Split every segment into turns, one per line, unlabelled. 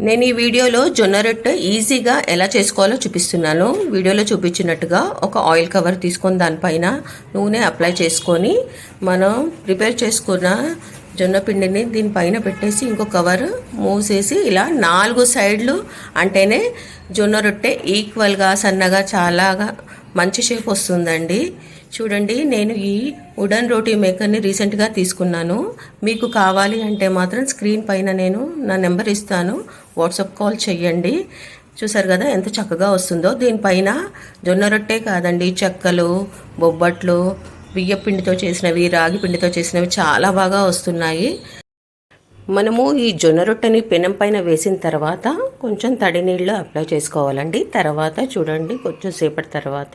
నేను ఈ వీడియోలో జొన్న రొట్టె ఈజీగా ఎలా చేసుకోవాలో చూపిస్తున్నాను. వీడియోలో చూపించినట్టుగా ఒక ఆయిల్ కవర్ తీసుకొని దానిపైన నూనె అప్లై చేసుకొని మనం ప్రిపేర్ చేసుకున్న జొన్న పిండిని దీనిపైన పెట్టేసి ఇంకో కవర్ మూసేసి ఇలా 4 సైడ్లు అంటేనే జొన్న రొట్టె ఈక్వల్గా సన్నగా చాలా మంచి షేప్ వస్తుందండి. చూడండి, నేను ఈ వుడెన్ రోటీ మేకర్ని రీసెంట్గా తీసుకున్నాను. మీకు కావాలి అంటే మాత్రం స్క్రీన్ పైన నేను నా నెంబర్ ఇస్తాను, వాట్సాప్ కాల్ చేయండి. చూసారు కదా ఎంత చక్కగా వస్తుందో. దీనిపైన జొన్న రొట్టె కాదండి, చెక్కలు, బొబ్బట్లు, బియ్య పిండితో చేసినవి, రాగి పిండితో చేసినవి చాలా బాగా వస్తున్నాయి. మనము ఈ జొన్న రొట్టెని పెనం పైన వేసిన తర్వాత కొంచెం తడి నీళ్ళు అప్లై చేసుకోవాలండి. తర్వాత చూడండి, కొంచెం సేపటి తర్వాత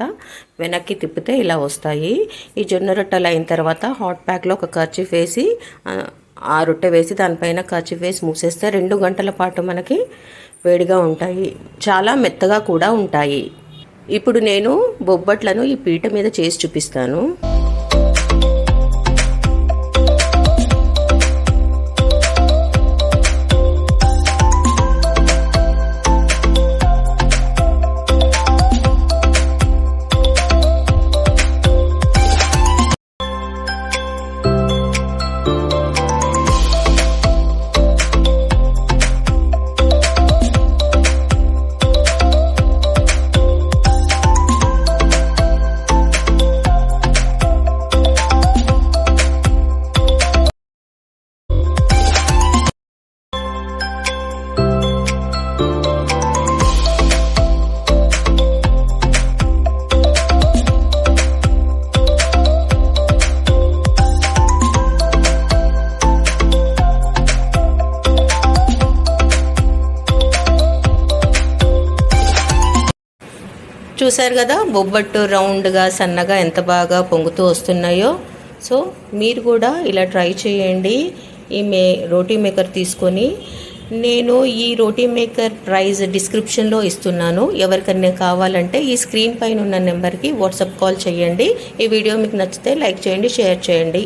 వెనక్కి తిప్పితే ఇలా వస్తాయి. ఈ జొన్న రొట్టెలు అయిన తర్వాత హాట్ ప్యాక్లో ఒక కర్చీఫ్ వేసి ఆ రొట్టె వేసి దానిపైన కర్చీఫ్ వేసి మూసేస్తే 2 గంటల పాటు మనకి వేడిగా ఉంటాయి. చాలా మెత్తగా కూడా ఉంటాయి. ఇప్పుడు నేను బొబ్బట్లను ఈ పీట మీద చేసి చూపిస్తాను. చూసారు కదా, బొబ్బట్టు రౌండ్గా సన్నగా ఎంత బాగా పొంగుతూ వస్తున్నాయో. సో మీరు కూడా ఇలా ట్రై చేయండి ఈ రోటీ మేకర్ తీసుకొని. నేను ఈ రోటీ మేకర్ ప్రైస్ డిస్క్రిప్షన్లో ఇస్తున్నాను. ఎవరికైనా కావాలంటే ఈ స్క్రీన్ పైన ఉన్న నెంబర్కి వాట్సాప్ కాల్ చేయండి. ఈ వీడియో మీకు నచ్చితే లైక్ చేయండి, షేర్ చేయండి.